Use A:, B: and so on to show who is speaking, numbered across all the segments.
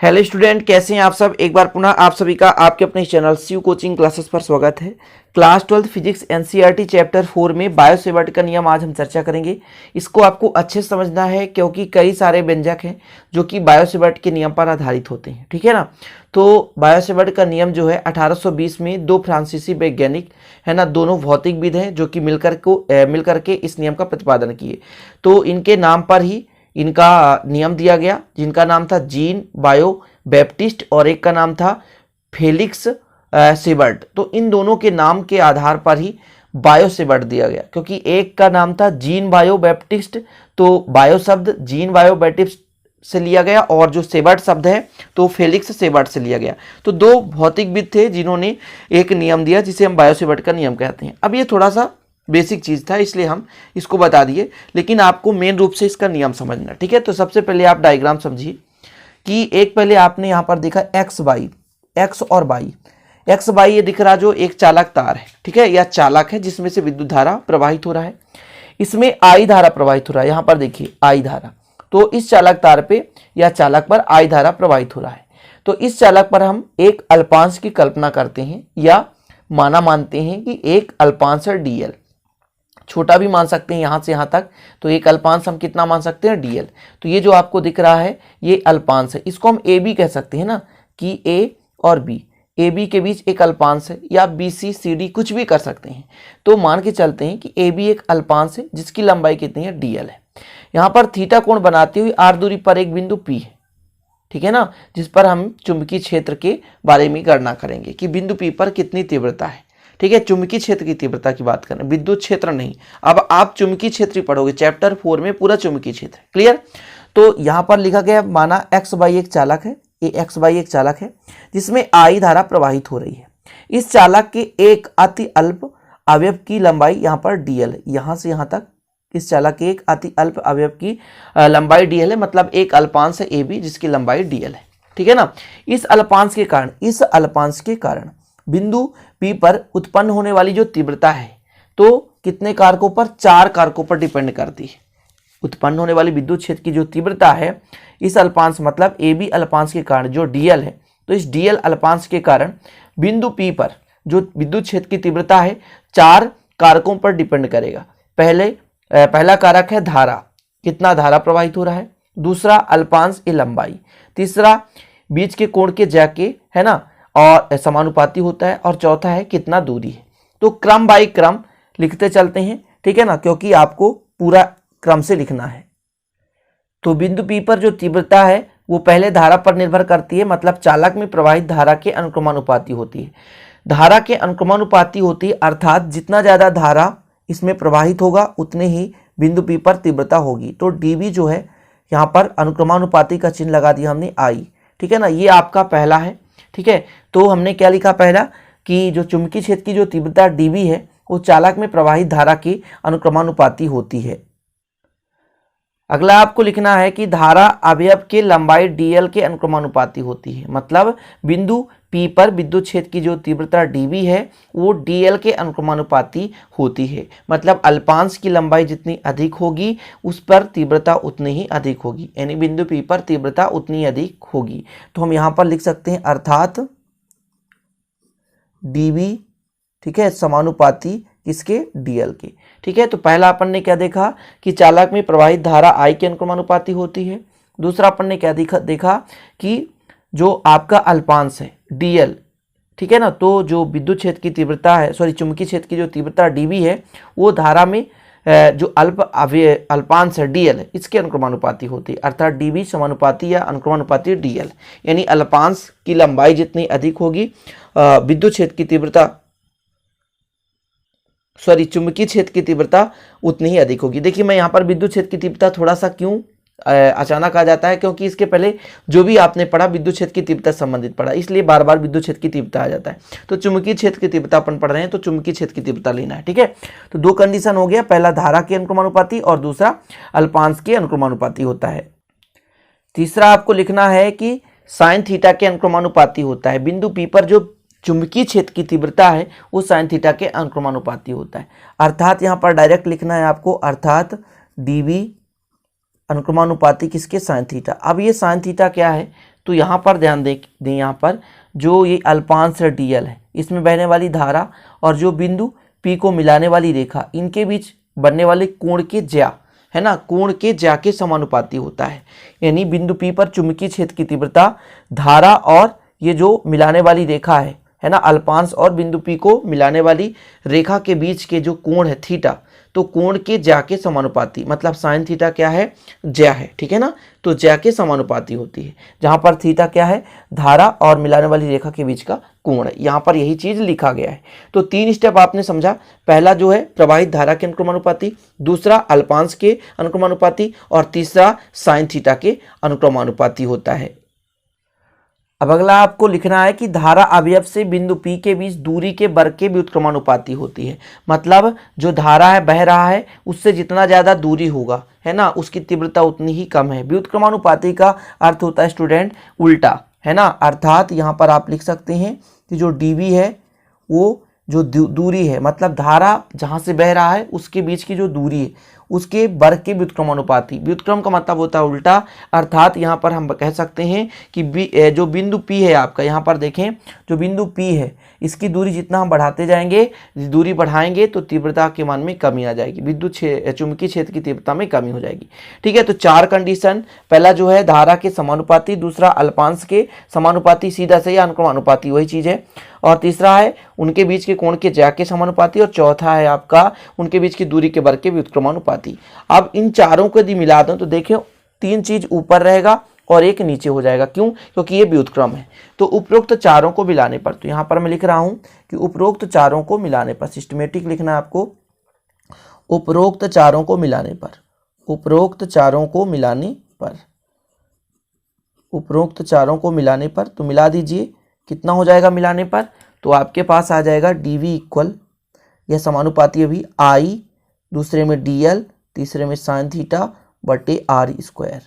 A: Hello student, कैसे हैं आप सब। एक बार पुनः आप सभी का आपके अपने चैनल शिव कोचिंग क्लासेस पर स्वागत है। क्लास 12 फिजिक्स एनसीईआरटी चैप्टर 4 में बायोसेवर्ट का नियम आज हम चर्चा करेंगे। इसको आपको अच्छे से समझना है क्योंकि कई सारे व्यंजक हैं जो कि बायोसेवर्ट के नियम पर आधारित होते हैं, ठीक है ना। तो बायोसेवर्ट का नियम जो है 1820 में दो फ्रांसीसी वैज्ञानिक है ना, दोनों भौतिकविद हैं जो कि मिलकर के इस नियम का प्रतिपादन किए। तो इनके नाम पर ही इनका नियम दिया गया, जिनका नाम था जीन बायो बैप्टिस्ट और एक का नाम था फेलिक्स सेवर्ट। तो इन दोनों के नाम के आधार पर ही बायो सेवर्ट दिया गया, क्योंकि एक का नाम था जीन बायो बैप्टिस्ट, तो बायो शब्द जीन बायो बैप्टिस्ट से लिया गया और जो सेवर्ट शब्द है तो फेलिक्स सेवर्ट से लिया गया। तो दो भौतिकविद थे जिन्होंने एक नियम दिया जिसे हम बायो सेवर्ट का नियम कहते हैं। अब ये थोड़ा सा बेसिक चीज़ था इसलिए हम इसको बता दिए, लेकिन आपको मेन रूप से इसका नियम समझना, ठीक है। तो सबसे पहले आप डायग्राम समझिए कि एक पहले आपने यहाँ पर देखा एक्स और वाई। एक्स वाई ये दिख रहा जो एक चालक तार है, ठीक है, या चालक है जिसमें से विद्युत धारा प्रवाहित हो रहा है। इसमें आई धारा प्रवाहित हो रहा है, यहाँ पर देखिए आई धारा। तो इस चालक तार पे या चालक पर आई धारा प्रवाहित हो रहा है। तो इस चालक पर हम एक अल्पांश की कल्पना करते हैं या मानते हैं कि एक अल्पांश है डीएल। छोटा भी मान सकते हैं यहाँ से यहाँ तक, तो एक अल्पांश हम कितना मान सकते हैं डीएल। तो ये जो आपको दिख रहा है ये अल्पांश है, इसको हम ए बी कह सकते हैं ना, कि ए और बी, ए बी के बीच एक अल्पांश है, या बी सी सी डी कुछ भी कर सकते हैं। तो मान के चलते हैं कि ए बी एक अल्पांश है जिसकी लंबाई कितनी है डीएल है। यहाँ पर थीटा कोण बनाते हुए आर दूरी पर एक बिंदु पी है, ठीक है ना, जिस पर हम चुंबकीय क्षेत्र के बारे में गणना करेंगे कि बिंदु पी पर कितनी तीव्रता है, ठीक है। चुंबकीय क्षेत्र की तीव्रता की बात करें, विद्युत क्षेत्र नहीं। अब आप चुंबकीय क्षेत्र पढ़ोगे चैप्टर 4 में, पूरा चुंबकीय क्षेत्र, क्लियर। तो यहाँ पर लिखा गया माना एक्स वाई एक चालक है, एक्स वाई एक चालक है जिसमें आई धारा प्रवाहित हो रही है। इस चालक के एक अति अल्प अवयव की लंबाई यहाँ पर डीएल है, यहाँ से यहाँ तक इस चालक के एक अति अल्प अवयव की लंबाई डीएल है, मतलब एक अल्पांश है ए बी जिसकी लंबाई डीएल है, ठीक है ना। इस अल्पांश के कारण बिंदु P पर उत्पन्न होने वाली जो तीव्रता है तो कितने कारकों पर, चार कारकों पर डिपेंड करती है। उत्पन्न होने वाली विद्युत क्षेत्र की जो तीव्रता है इस अल्पांश मतलब ए बी अल्पांश के कारण जो डीएल है, तो इस डीएल अल्पांश के कारण बिंदु P पर जो विद्युत क्षेत्र की तीव्रता है चार कारकों पर डिपेंड करेगा। पहला कारक है धारा, कितना धारा प्रवाहित हो रहा है। दूसरा अल्पांश की लंबाई। तीसरा बीच के कोण के जाके है ना और समानुपाती होता है। और चौथा है कितना दूरी है। तो क्रम बाय क्रम लिखते चलते हैं, ठीक है ना, क्योंकि आपको पूरा क्रम से लिखना है। तो बिंदु P पर जो तीव्रता है वो पहले धारा पर निर्भर करती है, मतलब चालक में प्रवाहित धारा के अनुक्रमानुपाती होती है। धारा के अनुक्रमानुपाती होती है, अर्थात जितना ज़्यादा धारा इसमें प्रवाहित होगा उतने ही बिंदु P पर तीव्रता होगी। तो dB जो है यहाँ पर अनुक्रमानुपाती का चिन्ह लगा दिया हमने I, ठीक है ना। ये आपका पहला है, ठीक है। तो हमने क्या लिखा पहला, कि जो चुंबकीय क्षेत्र की जो तीव्रता dB है वो चालक में प्रवाहित धारा की अनुक्रमानुपाती होती है। अगला आपको लिखना है कि धारा अवयव के लंबाई dl के अनुक्रमानुपाती होती है, मतलब बिंदु P पर विद्युत क्षेत्र की जो तीव्रता dB है वो dl के अनुक्रमानुपाती होती है, मतलब अल्पांश की लंबाई जितनी अधिक होगी उस पर तीव्रता उतनी ही अधिक होगी, यानी बिंदु P पर तीव्रता उतनी अधिक होगी। तो हम यहाँ पर लिख सकते हैं अर्थात dB, ठीक है, समानुपाती किसके, डीएल के, ठीक है। तो पहला अपन ने क्या देखा कि चालक में प्रवाहित धारा आई के अनुक्रमानुपाती होती है। दूसरा अपन ने क्या देखा कि जो आपका अल्पांश है डीएल, ठीक है ना, तो जो विद्युत क्षेत्र की तीव्रता है, चुंबकीय क्षेत्र की जो तीव्रता डीबी है वो धारा में जो अल्पांश है डीएल है इसके अनुक्रमानुपाती होती है, अर्थात डीबी समानुपाती या अनुक्रमानुपाती डीएल, यानी अल्पांश की लंबाई जितनी अधिक होगी विद्युत क्षेत्र की तीव्रता चुंबकीय क्षेत्र की तीव्रता उतनी ही अधिक होगी। देखिए मैं यहाँ पर विद्युत क्षेत्र की तीव्रता थोड़ा सा क्यों अचानक आ जाता है, क्योंकि इसके पहले जो भी आपने पढ़ा विद्युत क्षेत्र की तीव्रता संबंधित पढ़ा, इसलिए बार बार विद्युत क्षेत्र की तीव्रता आ जाता है। तो चुंबकीय क्षेत्र की तीव्रता अपन पढ़ रहे हैं तो चुंबकीय क्षेत्र की तीव्रता लेना है, ठीक है। तो दो कंडीशन हो गया, पहला धारा के अनुक्रमानुपाती और दूसरा अल्पांश के अनुक्रमानुपाती होता है। तीसरा आपको लिखना है कि साइन थीटा के अनुक्रमानुपाती होता है। बिंदु P पर जो चुंबकीय क्षेत्र की तीव्रता है वो साइन थीटा के अनुक्रमानुपाती होता है, अर्थात यहाँ पर डायरेक्ट लिखना है आपको, अर्थात dB अनुक्रमानुपाती किसके, साइन थीटा। अब ये साइन थीटा क्या है, तो यहाँ पर ध्यान दें यहाँ पर जो ये अल्पांश डीएल है, इसमें बहने वाली धारा और जो बिंदु P को मिलाने वाली रेखा, इनके बीच बनने वाले कोण के ज्या, है ना, कोण के ज्या के समानुपाती होता है। यानी बिंदु P पर चुंबकीय क्षेत्र की तीव्रता धारा और ये जो मिलाने वाली रेखा है ना, अल्पांश और बिंदु P को मिलाने वाली रेखा के बीच के जो कोण है थीटा, तो कोण के ज्या के समानुपाती, मतलब साइन थीटा क्या है, ज्या है, ठीक है ना, तो ज्या के समानुपाती होती है, जहां पर थीटा क्या है, धारा और मिलाने वाली रेखा के बीच का कोण है। यहाँ पर यही चीज लिखा गया है। तो 3 स्टेप आपने समझा। पहला जो है प्रवाहित धारा के अनुक्रमानुपाती, दूसरा अल्पांश के अनुक्रमानुपाती और तीसरा साइन थीटा के अनुक्रमानुपाती होता है। अब अगला आपको लिखना है कि धारा अवयव से बिंदु P के बीच दूरी के वर्ग के व्युत्क्रमानुपाती होती है। मतलब जो धारा है बह रहा है उससे जितना ज़्यादा दूरी होगा, है ना, उसकी तीव्रता उतनी ही कम है। व्युत्क्रमानुपाती का अर्थ होता है स्टूडेंट उल्टा, है ना, अर्थात यहाँ पर आप लिख सकते हैं कि जो dv है वो जो दूरी है, मतलब धारा जहाँ से बह रहा है उसके बीच की जो दूरी है उसके वर्ग के व्युत्क्रमानुपाती। व्युत्क्रम का मतलब होता है उल्टा, अर्थात यहाँ पर हम कह सकते हैं कि जो बिंदु P है आपका, यहाँ पर देखें जो बिंदु P है इसकी दूरी जितना हम बढ़ाते जाएंगे, दूरी बढ़ाएंगे तो तीव्रता के मान में कमी आ जाएगी, विद्युत चुंबकीय क्षेत्र की तीव्रता में कमी हो जाएगी। ठीक है, तो 4 कंडीशन, पहला जो है धारा के समानुपाती, दूसरा अल्पांश के समानुपाती, सीधा सही अनुक्रमानुपाती वही चीज है, और तीसरा है उनके बीच के कोण के ज्या के समानुपाती, और चौथा है आपका उनके बीच की दूरी के वर्ग के व्युत्क्रमानुपाती। अब इन चारों को यदि मिला दो तो देखिए 3 चीज ऊपर रहेगा और एक नीचे हो जाएगा। क्यों? क्योंकि ये व्युत्क्रम है। तो उपरोक्त चारों को मिलाने पर, तो यहाँ पर मैं लिख रहा हूं कि उपरोक्त चारों को मिलाने पर, सिस्टमेटिक लिखना है आपको, उपरोक्त चारों को मिलाने पर, उपरोक्त चारों को मिलाने पर, उपरोक्त चारों को मिलाने पर, तो मिला दीजिए, कितना हो जाएगा मिलाने पर, तो आपके पास आ जाएगा dv इक्वल, यह समानुपाती अभी I, दूसरे में dl, तीसरे में साइन थीटा बटे r स्क्वायर।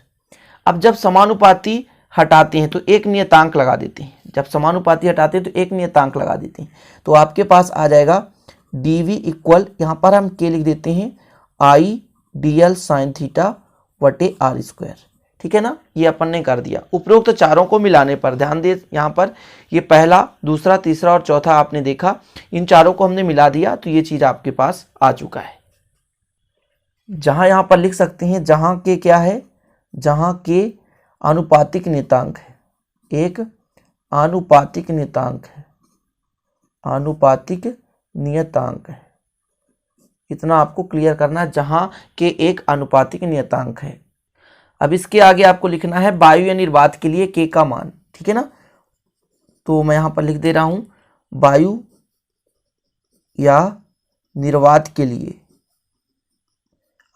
A: अब जब समानुपाती हटाते हैं तो एक नियतांक लगा देते हैं, जब समानुपाती हटाते हैं तो एक नियतांक लगा देते हैं, तो आपके पास आ जाएगा dv इक्वल, यहाँ पर हम k लिख देते हैं I dl साइन थीटा बटे r स्क्वायर। ठीक है ना, ये अपन ने कर दिया। उपरोक्त चारों को मिलाने पर ध्यान दे, यहाँ पर ये पहला, दूसरा, तीसरा और चौथा आपने देखा, इन चारों को हमने मिला दिया तो ये चीज आपके पास आ चुका है। जहां यहाँ पर लिख सकते हैं, जहां के क्या है, जहां के आनुपातिक नियतांक है, एक आनुपातिक नियतांक है, आनुपातिक नियतांक है, इतना आपको क्लियर करना है, जहां के एक आनुपातिक नियतांक है। अब इसके आगे आपको लिखना है वायु या निर्वात के लिए k का मान। ठीक है ना, तो मैं यहां पर लिख दे रहा हूं वायु या निर्वात के लिए,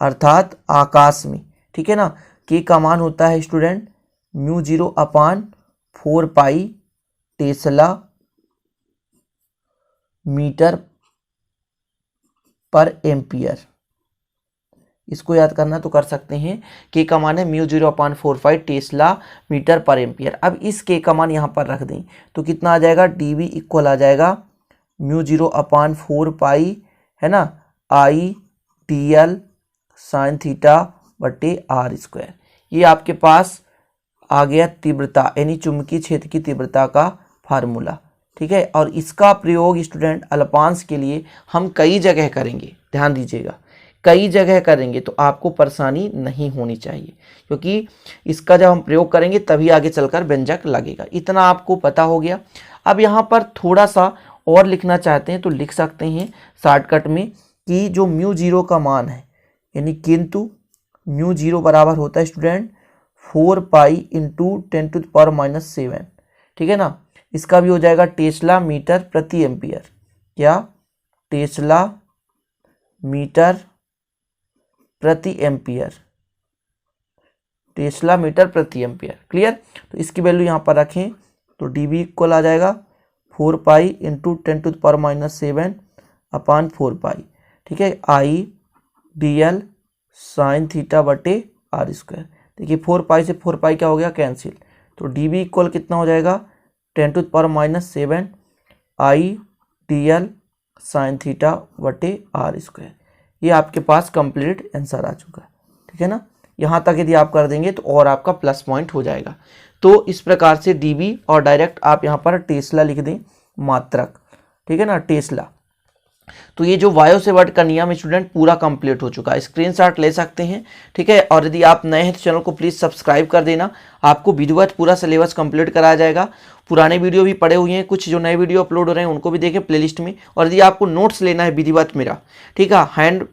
A: अर्थात आकाश में। ठीक है ना, k का मान होता है स्टूडेंट μ0/4 पाई टेस्ला मीटर पर एम्पियर। इसको याद करना तो कर सकते हैं, k का मान है μ0/45 टेस्ला मीटर पर एम्पियर। अब इस k का मान यहाँ पर रख दें तो कितना आ जाएगा, dv इक्वल आ जाएगा μ0/4 पाई, है ना, I dl साइन थीटा बटे r स्क्वायर। ये आपके पास आ गया तीव्रता, यानी चुंबकीय क्षेत्र की तीव्रता का फार्मूला। ठीक है, और इसका प्रयोग स्टूडेंट अल्पांश के लिए हम कई जगह करेंगे, ध्यान दीजिएगा, कई जगह करेंगे, तो आपको परेशानी नहीं होनी चाहिए, क्योंकि इसका जब हम प्रयोग करेंगे तभी आगे चलकर व्यंजक लगेगा। इतना आपको पता हो गया। अब यहाँ पर थोड़ा सा और लिखना चाहते हैं तो लिख सकते हैं शॉर्टकट में कि जो μ0 का मान है, यानी किंतु μ0 बराबर होता है स्टूडेंट 4 पाई इंटू 10⁻⁷। ठीक है ना, इसका भी हो जाएगा टेस्ला मीटर प्रति एम्पियर, क्या टेस्ला मीटर प्रति एम्पियर, टेस्ला मीटर प्रति एम्पियर। क्लियर, तो इसकी वैल्यू यहाँ पर रखें तो dv इक्वल आ जाएगा 4 पाई इंटू 10⁻⁷ अपान 4 पाई। ठीक है, I dl साइन थीटा बटे r स्क्वायर। देखिए 4 पाई से 4 पाई क्या हो गया, कैंसिल, तो dv इक्वल कितना हो जाएगा 10⁻⁷ I dl साइन थीटा बटे r स्क्वायर। ये आपके पास कंप्लीट आंसर आ चुका है। ठीक है ना, यहाँ तक यदि आप कर देंगे तो और आपका प्लस पॉइंट हो जाएगा। तो इस प्रकार से डीबी और डायरेक्ट आप यहाँ पर टेस्ला लिख दें, मात्रक, ठीक है ना, टेस्ला। तो ये जो वायो सेवर्ट का नियम स्टूडेंट पूरा कंप्लीट हो चुका है, स्क्रीनशॉट ले सकते हैं, ठीक है। और यदि आप नए हैं तो चैनल को प्लीज़ सब्सक्राइब कर देना, आपको विधिवत पूरा सिलेबस कंप्लीट कराया जाएगा। पुराने वीडियो भी पड़े हुए हैं, कुछ जो नए वीडियो अपलोड हो रहे हैं उनको भी देखें प्लेलिस्ट में। और यदि आपको नोट्स लेना है विधिवत मेरा, ठीक है, हैंड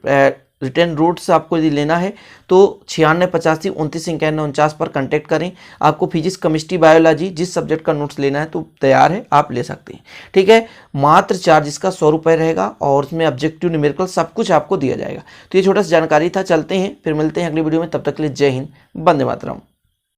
A: रिटर्न नोट्स आपको यदि लेना है तो 9685292949 पर कांटेक्ट करें। आपको फिजिक्स, केमिस्ट्री, बायोलॉजी जिस सब्जेक्ट का नोट्स लेना है तो तैयार है, आप ले सकते हैं, ठीक है। मात्र चार्ज इसका 100 रुपये रहेगा और इसमें ऑब्जेक्टिव, न्यूमेरिकल सब कुछ आपको दिया जाएगा। तो ये छोटा सा जानकारी था, चलते हैं फिर मिलते हैं अगली वीडियो में, तब तक के लिए जय हिंद, वंदे मातरम।